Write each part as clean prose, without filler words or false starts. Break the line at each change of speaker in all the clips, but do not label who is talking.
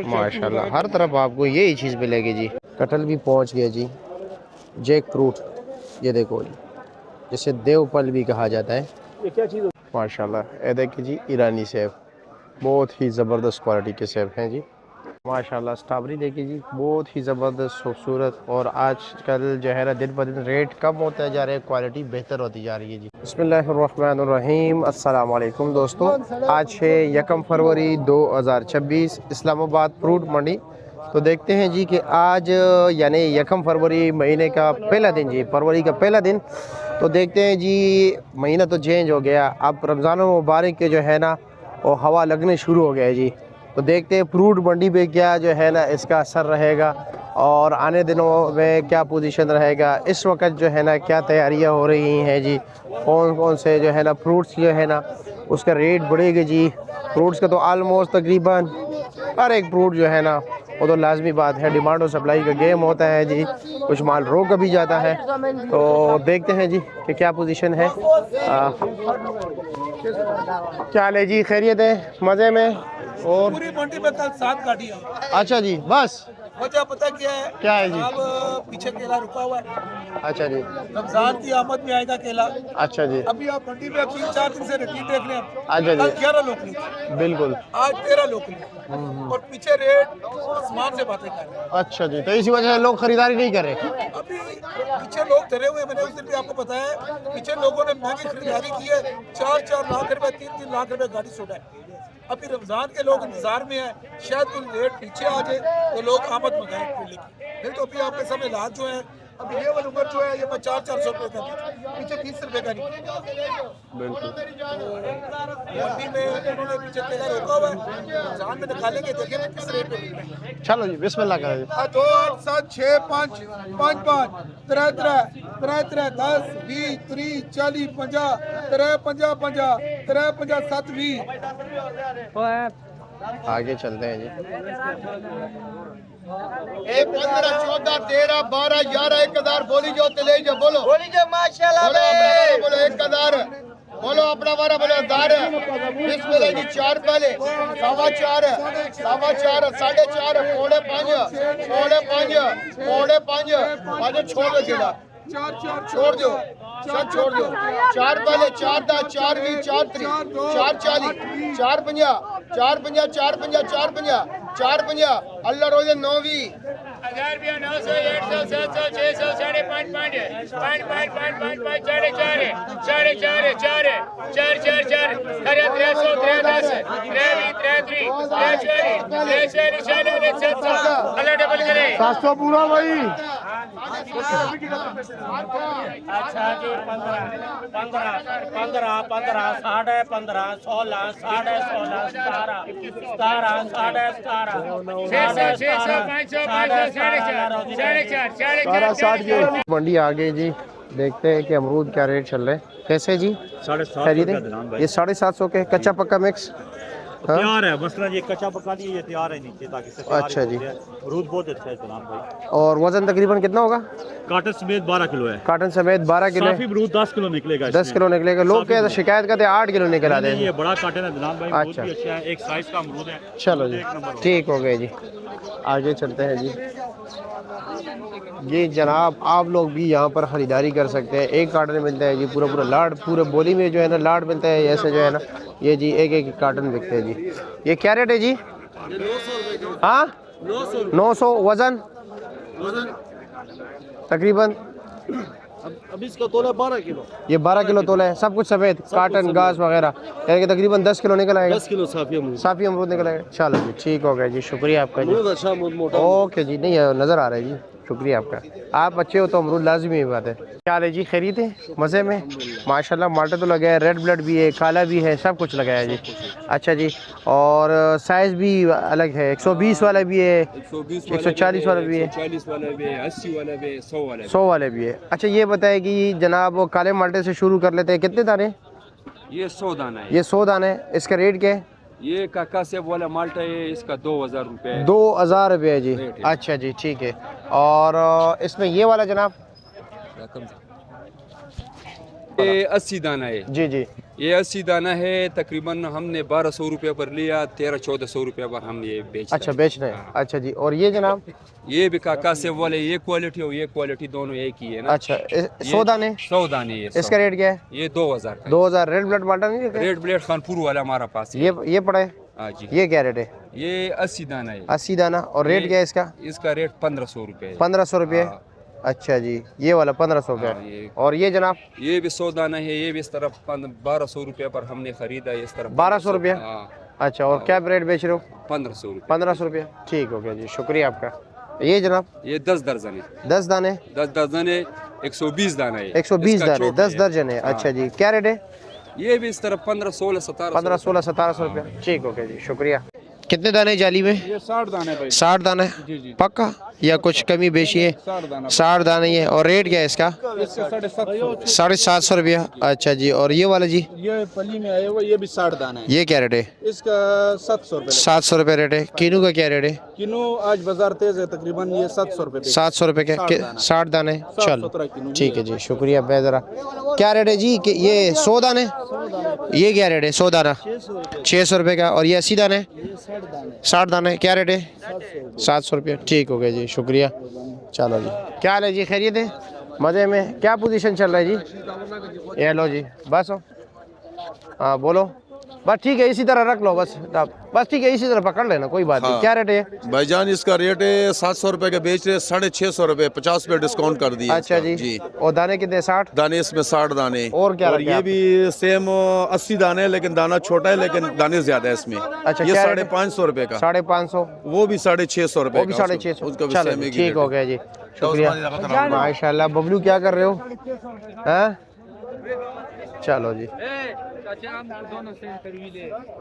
माशाल्लाह हर तरफ आपको यही चीज़ मिलेगी जी। कटहल भी पहुंच गया जी। जैक फ्रूट ये देखो जी, जिसे देवफल भी कहा जाता है। ये क्या चीज़? माशाल्लाह ये देखिए जी, ईरानी सेब, बहुत ही ज़बरदस्त क्वालिटी के सेब हैं जी। माशाल्लाह स्ट्रॉबेरी देखिए जी, बहुत ही ज़बरदस्त खूबसूरत। और आजकल जो है ना दिन ब दिन रेट कम होता जा रहा है, क्वालिटी बेहतर होती जा रही है जी। बिस्मिल्लाहिर्रहमानिर्रहीम, अस्सलाम वालेकुम दोस्तों। आज है 1 फरवरी 2026, इस्लामाबाद फ्रूट मंडी। तो देखते हैं जी कि आज यानी 1 फरवरी महीने का पहला दिन जी, फरवरी का पहला दिन। तो देखते हैं जी, महीना तो चेंज हो गया, अब रमज़ान मुबारक के जो है ना वो हवा लगने शुरू हो गया जी। तो देखते हैं फ्रूट मंडी पे क्या जो है ना इसका असर रहेगा और आने दिनों में क्या पोजीशन रहेगा। इस वक्त जो है ना क्या तैयारियां हो रही हैं जी, कौन कौन से जो है ना फ्रूट्स जो है ना उसका रेट बढ़ेगा जी। फ्रूट्स का तो आलमोस्ट तकरीबन हर एक फ्रूट जो है ना वो तो लाजमी बात है, डिमांड और सप्लाई का गेम होता है जी। कुछ माल रोक भी जाता है। तो देखते हैं जी कि क्या पोजीशन है। क्या हाल है जी, खैरियत है, मज़े में? और
पूरी मंडी में कल 7 गाड़ियाँ।
अच्छा जी, बस
वजह पता क्या है
जी?
अब पीछे केला रुका हुआ है।
अच्छा जी,
रमजान की आमद में आएगा केला।
अच्छा जी,
अभी आप मंडी में 3-4 दिन से रिपीट देख रहे हैं।
अच्छा
कल
जी,
11 लोग नहीं थे,
बिल्कुल।
आज 13 लोग नहीं, और पीछे रेट आसमान से बातें कर रहे हैं।
अच्छा जी, तो इसी वजह से लोग खरीदारी नहीं कर रहे।
अभी पीछे लोग धरे हुए, मैंने उस दिन भी आपको बताया, पीछे लोगों ने महंगी खरीदारी की है। 4-4 लाख रुपए, 3-3 लाख रुपए गाड़ी छोड़ा है। अभी रमजान के लोग इंतजार में है, शायद कोई रेट पीछे आ जाए तो लोग आमद मंगाए केले की। नहीं तो अभी आपके सामने लाज जो है, अभी ये वाला उम्र जो है ये 400-400 रुपए का, पीछे 30 रुपए का नहीं।
बिल्कुल।
मंडी में उन्होंने पीछे केला रोका हुआ है, रमजान में निकालेंगे, देखेंगे किस रेट पे मिल रहा है।
चलो जी, बिस्मिल्लाह करें।
2 8 7 6 5 5 5 3 3 3 3 10 20 30 40 50 3 50 50 3 50 7 20।
आगे चलते हैं जी।
1 15 14 13 12 11 1000 बोली जो तले जो बोलो, बोली जो माशाल्लाह बोलो 1000 बोलो, अपना वारा बोलो 1000। बिस्मिल्लाह जी, 4 पहले 4.25 4.25 4.5 पौने 5 पौने 5 पौने 5 आज छोड़ दो केला, छोड़ दो सब छोड़ दो। 4 पहले 4 10 4 20 4 30 4 40 4 50 4 50 4 50 4 50 4 50 अल्लाह रोजे 9 20
1000 रुपया 900 800 700 600 5.5 5 5 5 5 5 5 4 4 4 4 4 4 4 4 अरे 300 310 320 330 340 340 700 अल्लाह डबल करे
700 पूरा भाई।
अच्छा जी 15 15 15 15 साढ़े 15 16 साढ़े 16 17 17 साढ़े 17 600 500 500
मंडी आ गई जी। देखते हैं कि अमरूद क्या रेट चल रहे हैं। कैसे जी? 750 ये 750 के कच्चा पक्का मिक्स
तैयार है, मसलन ये कच्चा पका लिए ये तैयार है नीचे ताकि से
अच्छा जी।
अमरूद बहुत अच्छा है जनाब भाई।
और वजन तकरीबन कितना होगा?
काटन समेत 12 किलो है।
काटन समेत 12 किलो।
काफी अमरूद 10 किलो निकलेगा।
10 किलो निकलेगा। लोग क्या शिकायत करते हैं 8 किलो निकल आते हैं।
ये बड़ा काटन है जनाब भाई,
अच्छा,
बहुत अच्छा है, एक साइज का अमरूद है।
चलो जी, ठीक हो गए जी। आगे चलते हैं जी। ये जनाब आप लोग भी यहाँ पर ख़रीदारी कर सकते हैं। एक कार्टन मिलता है जी, पूरा पूरा लाड, पूरे बोली में जो है ना लाड मिलता है। ऐसे जो है ना ये जी एक एक कार्टन बिकते हैं जी। ये क्या रेट है जी? 900। हाँ 900। वज़न तकरीबन
अभी इसका तोला 12 किलो।
ये 12 किलो तोला है, सब कुछ सफ़ेद काटन घास वगैरह, यानी कि तकरीबन 10 किलो निकल आएगा।
10 किलो साफी
अमरूद निकल आएगा। चलो जी, ठीक हो गया जी, शुक्रिया आपका जी।
अच्छा मोटा।
ओके जी, नहीं नज़र आ रहा है जी, शुक्रिया आपका। आप अच्छे हो तो अमरूद लाजमी बात है। क्या हाल है जी, खरीदे मज़े में? माशाल्लाह माल्टा तो लगा है, रेड ब्लड भी है, काला भी है, सब कुछ लगा है जी। अच्छा जी, और साइज़ भी अलग है, 120 वाला भी है, 140 वाला भी है,
40 वाला भी है, 80 वाला भी है, 100 वाला भी है।
100 वाले भी है। अच्छा ये बताए कि जनाब वो काले माल्टे से शुरू कर लेते हैं, कितने दाने?
ये 100 दाना है।
ये 100 दाने, इसका रेट क्या है?
ये काका सेब वाला माल्टा है, इसका 2000 रुपये है।
2000 रुपये जी। अच्छा जी, ठीक है। और इसमें ये वाला जनाब
ये 80 दाना है।
जी जी।
ये 80 दाना है, तकरीबन हमने 1200 रुपये पर लिया, 1300-1400 रुपये पर हमने ये बेचा।
अच्छा बेच रहे हैं, अच्छा जी। और ये जनाब
ये भी काका से वाले, ये क्वालिटी और ये क्वालिटी दोनों एक ही है ना।
अच्छा 100 दाने,
100 दाने ये
इसका रेट क्या है?
ये 2000 का।
2000। रेड ब्लड वाटर नहीं है?
रेड ब्लेड खानपुर वाला हमारा पास है।
ये पड़ा है।
हाँ जी।
ये क्या रेट है?
ये 80 दाना है।
80 दाना। और रेट क्या है इसका?
इसका रेट 1500 रुपये है।
1500 रुपये।
हाँ।
अच्छा जी, ये वाला 1500
हाँ,
रुपये।
ये
और ये जनाब?
ये भी 100 दाना है, ये भी इस तरफ 1200 रुपये पर हमने खरीदा है, इस तरफ
1200 रुपये।
हाँ।
अच्छा, और क्या रेट बेच रहे हो?
1500 रुपये।
1500 रुपये। ठीक हो गया जी, शुक्रिया आपका। ये जनाब?
ये 10 दर्जन है।
10 दाने?
10 दर्जन है, 120 दाना है।
120
इसका
दाने,
चौक
10
है।
दर्जन है। अच्छा जी, क्या रेट है?
ये भी इस तरफ 1500-16-17
1500-1700 रुपये। ठीक हो गया जी, शुक्रिया। कितने दाने जाली में?
ये 60 दाने भाई।
60 दाने?
जी जी।
पक्का या कुछ कमी बेची है?
60 दाना।
60 दाने है। और रेट क्या है इसका?
इसका 750।
750 रुपया। अच्छा जी। और ये वाला जी?
ये पली में आया हुआ, ये भी 60 दाना है।
ये क्या रेट है?
इसका 700 रुपये।
700 रुपये रेट है। किनू का क्या रेट है?
किलो आज बाजार तेज है, तकरीबन ये 700 रुपये।
700 रुपये के 60 दाने। चलो
17 किलो।
ठीक है जी, शुक्रिया बेजरा। क्या रेट है जी कि ये 100 दाने? ये क्या रेट है 100 दाना? 600 रुपये का। और ये 80 दाने? 60 दाने। क्या रेट है? 700 रुपये। ठीक हो गया जी, शुक्रिया। चलो जी, क्या हाल है जी? खैरियत है? मज़े में? क्या पोजीशन चल रहा है जी? ये लो जी, बस हो। हाँ बोलो। बस ठीक है, इसी तरह रख लो बस। बस ठीक है, इसी तरह पकड़ लेना, कोई बात नहीं। क्या रेट है
भाईजान? इसका रेट है 700 रुपए के बेच रहे, 650 रुपए, 50 रुपए डिस्काउंट कर दिए।
अच्छा जी। और दाने कितने? 60
दाने इसमें 60 दाने।
और क्या
और
रखे
ये
आप?
भी सेम 80 दाने है, लेकिन दाना छोटा है, लेकिन दाने ज्यादा है इसमें।
अच्छा,
ये
क्या रेट है?
550 रुपए का।
550।
वो भी 650 रुपए।
वो भी 650।
उसका भी
चलो
सेम
जी,
एक ही
ठीक
रेट
हो
है।
गया जी, शुक्रिया। माशाल्लाह। बबलू क्या कर रहे हो? हैं? चलो जी,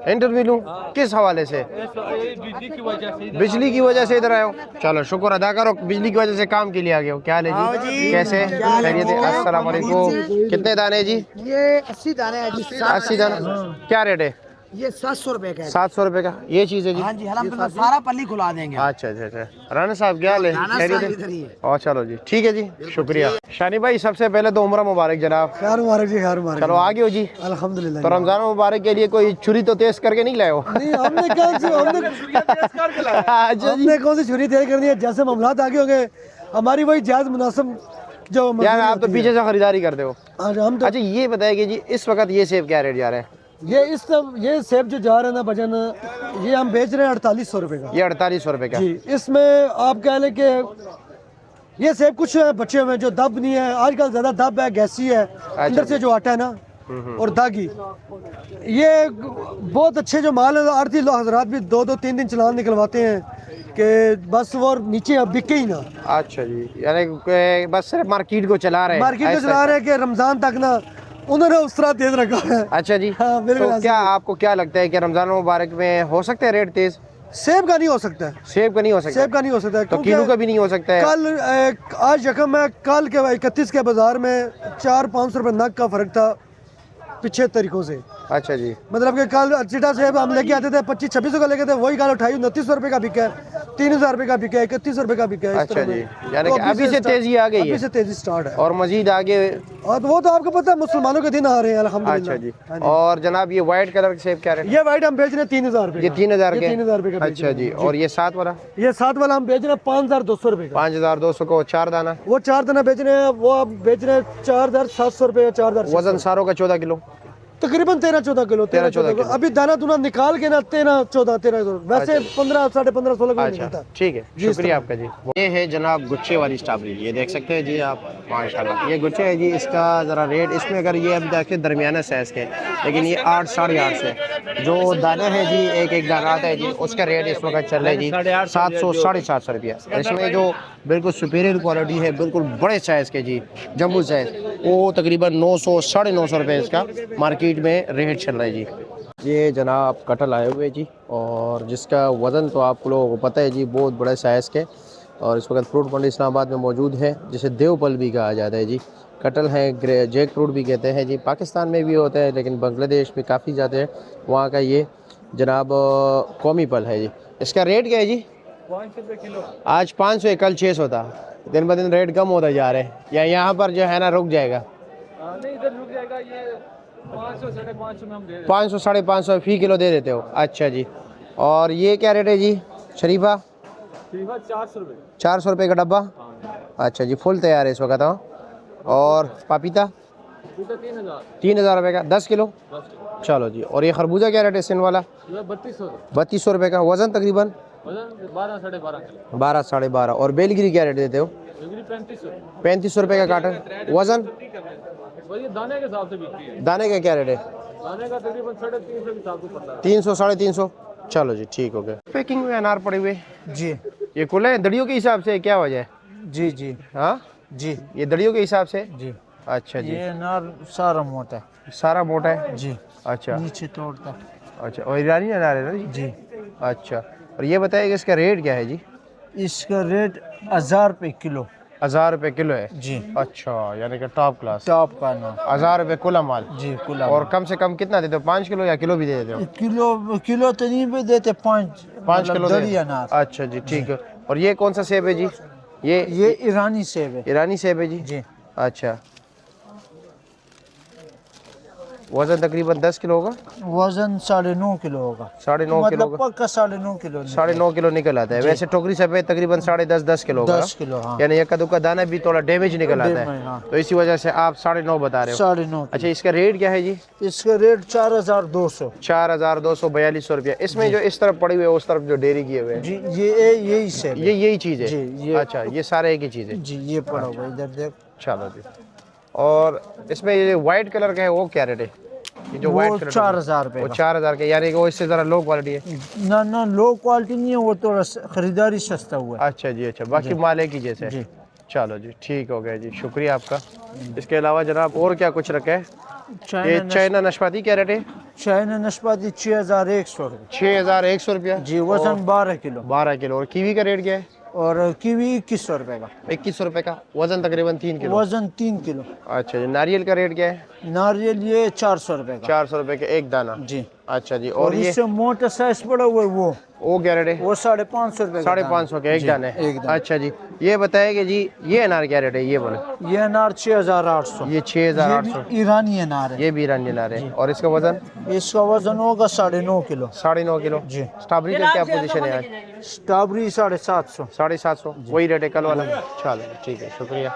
इंटरव्यू लूँ किस हवाले से? बिजली की वजह से इधर आए हो? चलो शुक्र अदा करो, बिजली की वजह से काम के लिए आ गए हो। क्या हाल है जी? कैसे? खैरियत है? अस्सलाम वालेकुम। कितने दाने जी?
ये 80 दाने हैं जी।
80 दाना। क्या रेट है?
ये 700 रुपए का है।
700 रुपए का। ये चीज़ है जी?
हाँ जी, अल्हम्दुलिल्लाह सारा पल्ली खुला देंगे।
अच्छा अच्छा अच्छा। राना साहब क्या हाल है?
राना
खैरियत
साहब
है?
इधर ही है।
और चलो जी, ठीक है जी, शुक्रिया। शानी भाई सबसे पहले तो उम्र मुबारक जनाब।
खैर मुबारक जी, खैर मुबारक।
चलो आगे हो जी।
अल्हम्दुलिल्लाह।
तो रमजान मुबारक के लिए कोई छुरी तो तेज करके नहीं लाए हो?
नहीं, हमने कौन सी हमने कौन सी छुरी तेज करनी है? जैसे मामलात आगे हो गए, हमारी वही जायज मुनासिब जो
यार आप तो पीछे से खरीदारी करते हो।
हम तो
अच्छा ये बताइए कि जी इस वक्त ये सेब क्या रेट जा रहे हैं?
ये सेब जो जा रहे हैं ना भजन, ये हम बेच रहे हैं 4800 रुपए का।
ये 4800 रुपए का।
जी, इसमें आप कह लें कि ये सेब कुछ बचे हुए हैं जो दब नहीं है। आजकल ज्यादा दब है, गैसी है, अंदर से जो आटा है ना और दागी। ये बहुत अच्छे जो माल है, आड़ती लोग हजरात भी 2-3 दिन चलान निकलवाते हैं कि बस वो नीचे अब बिके ही ना।
अच्छा जी, यानी कि बस सिर्फ मार्केट को चला रहे हैं।
मार्केट को चला रहे हैं कि रमजान तक ना उन्होंने उस तरह तेज रखा है।
अच्छा जी।
हाँ, बिल्कुल।
तो क्या आपको क्या लगता है कि रमजान मुबारक में हो सकते हैं रेट तेज?
सेब का नहीं हो सकता है।
सेब का नहीं हो सकता?
सेब का नहीं हो सकता है,
तो किलो का भी नहीं हो सकता है?
कल आज यकम है, कल के 31 के बाजार में 400-500 रुपए नग का फर्क था पिछले तरीकों से।
अच्छा जी।
मतलब कि कल चिटा सेब हम लेके आते थे 2500-2600 का लेके थे, वही कल 2800-2900 रुपए का बिका है, 3000 रुपए का बिका है, 3100 रुपए का बिका है।
अच्छा जी, यानी कि अभी से तेजी आ गई है।
अभी से तेजी स्टार्ट है
और मजीद आगे।
और वो तो आपको पता है मुसलमानों के दिन आ रहे हैं अल्हम्दुलिल्लाह।
अच्छा जी। और जनाब ये व्हाइट कलर के सेब क्या रेट?
ये वाइट हम बेच रहे हैं 3000 रुपए।
ये 3000 के?
3000 रुपए का।
अच्छा जी। और ये 7 वाला?
ये 7 वाला हम बेच रहे हैं 5200 रुपए का।
5200 को 4 दाना?
वो 4 दाना बेच रहे हैं, वो आप बेच रहे हैं 4700 रुपए, 4000।
वजन सारों का 14 किलो?
तकरीबन 13-14 किलो।
13-14 किलो।
अभी दाना दुना निकाल के ना 13-14 वैसे 15-15.5-16 किलो
अच्छा
निकलता है।
ठीक है, शुक्रिया आपका जी। ये है जनाब गुच्छे वाली स्ट्रॉबेरी, ये देख सकते हैं जी आप, माशाल्लाह ये गुच्छे है जी। इसका ज़रा रेट इसमें अगर ये अभी देखिए दरमियाना साइज़ के, लेकिन ये 8 साढ़े 8 से जो दाना है जी, एक दाना आता है जी, उसका रेट इस वक्त चल रहा है जी 700 साढ़े 700 रुपया। इसमें जो बिल्कुल सुपीरियर क्वालिटी है, बिल्कुल बड़े साइज़ के जी, जम्बू साइज़, वो तकरीबन 900 साढ़े 900 रुपये इसका मार्केट में रेट चल रहा है जी। ये जनाब कटल आए हुए जी, और जिसका वज़न तो आप लोगों को पता है जी, बहुत बड़े साइज़ के, और इस वक्त फ्रूट मंडी इस्लामाबाद में मौजूद है, जिसे देवपल भी कहा जाता है जी। कटल है, जैक फ्रूट भी कहते हैं जी। पाकिस्तान में भी होता है, लेकिन बांग्लादेश में काफ़ी ज़्यादा है वहाँ का। ये जनाब कौमी फल है जी। इसका रेट क्या है जी?
500 रुपये किलो।
आज 500 है, कल 600 था। दिन ब दिन रेट कम होता जा रहा है, या यहाँ पर जो है ना रुक जाएगा?
नहीं इधर रुक जाएगा ये 500 550 में हम दे
500 550 फी किलो दे देते हो। अच्छा जी। और ये क्या रेट है जी शरीफा?
देंगे 400 रुपये
400 रुपये का डब्बा। अच्छा जी, फुल तैयार है इस वक्त। हाँ। और पपीता? 3000 रुपये का 10 किलो। चलो जी। और ये खरबूजा क्या रेट है सिन वाला? 3200 रुपये का। वज़न तकरीबन 12 साढ़े 12। और बेलगिरी क्या रेट देते हो? 3500 रुपये का कार्टन। वज़न
दाने के हिसाब से बिकती है।
दाने का क्या रेट है?
दाने का तकरीबन 350 के हिसाब से पड़ता है।
300 350। चलो जी ठीक हो गया। पैकिंग में अनार पड़े हुए
जी
ये कुल है दड़ियों के हिसाब से, क्या वजह है?
जी जी
हाँ
जी
ये दड़ियों के हिसाब से।
जी
अच्छा जी।
ये अनार सारा मोटा है।
सारा मोटा है
जी
अच्छा
नीचे तोड़ता है।
अच्छा। और ईरानी अनार है ना जी?
जी
अच्छा। और ये बताइए कि इसका रेट क्या है जी?
इसका रेट 1000 रुपये किलो।
1000 रुपये किलो है
जी
अच्छा, यानी कि टॉप क्लास।
टॉप का अनार
1000 रुपये कुल माल।
जी कुल
और कम से कम कितना देते हो? 5 किलो या किलो भी दे देते हो?
किलो तो नहीं भी देते,
5 किलो
दरी
दे।
अनार।
अच्छा जी ठीक है। और ये कौन सा सेब है जी? ये
ईरानी सेब है।
ईरानी सेब है जी।
जी
अच्छा। वजन तकरीबन 10 किलो होगा।
वजन 9.5 किलो होगा।
9.5 किलो
मतलब पक्का 9.5 किलो।
9.5 किलो निकल आता है। वैसे टोकरी सफेद तकरीबन 10.5 किलो होगा।
10 किलो हाँ।
यानी एक दुक्का दाना भी थोड़ा डैमेज निकल आता
डैमेज,
है
हाँ।
तो इसी वजह से आप 9.5 बता रहे हो।
9.5।
अच्छा इसका रेट क्या है जी?
इसका रेट 4200।
4242 रुपया। इसमें जो इस तरफ पड़ी हुई है उस तरफ जो डेयरी किए हुए हैं
जी ये यही सेब है।
यही चीज़ है?
जी, ये
अच्छा ये सारे एक ही चीज़ है।
जी ये पड़ा हुआ इधर देख।
चलो जी। और इसमें ये वाइट कलर का है वो क्या रेट है? ये जो
वो
वाइट कलर
4000 रुपये
वो
का।
4000 के, यानी कि वो इससे ज़रा लो क्वालिटी है।
ना लो क्वालिटी नहीं है, वो थोड़ा खरीदारी सस्ता हुआ है।
अच्छा जी अच्छा, बाकी माल एक ही जैसे।
जी
चलो जी ठीक हो गया जी, शुक्रिया आपका। इसके अलावा जनाब और क्या कुछ रखे है? ये चाइना नाशपाती क्या रेट है?
चाइना नाशपाती 6100 रुपये।
6100 रुपया
जी वजन 12 किलो।
12 किलो। और कीवी का रेट क्या है?
और कीवी 2100 रुपये का।
2100 रुपये का। वजन तकरीबन 3 किलो।
वजन 3 किलो।
अच्छा जी। नारियल का रेट क्या है?
नारियल ये 400 रुपये का।
400 रुपये का एक दाना।
जी
अच्छा जी।
और
और ये
इससे मोटा साइज पड़ा हुआ है वो
क्या रेट है?
वो 550 रुपये।
550 के एक
जी,
दाने।
एक दाना।
अच्छा जी। ये बताइए कि जी ये अनार क्या रेट है? ये बोले।
ये अनार 6800।
ये 6800।
ईरानी अनार है।
ये भी ईरानी अनार है। और इसका वजन?
इसका वजन होगा 9.5 किलो।
9.5 किलो।
जी।
स्ट्रॉबेरी का क्या पोजीशन है आज?
स्ट्रॉबेरी 750।
750 वही रेट है कल वाला। चलो ठीक है, शुक्रिया।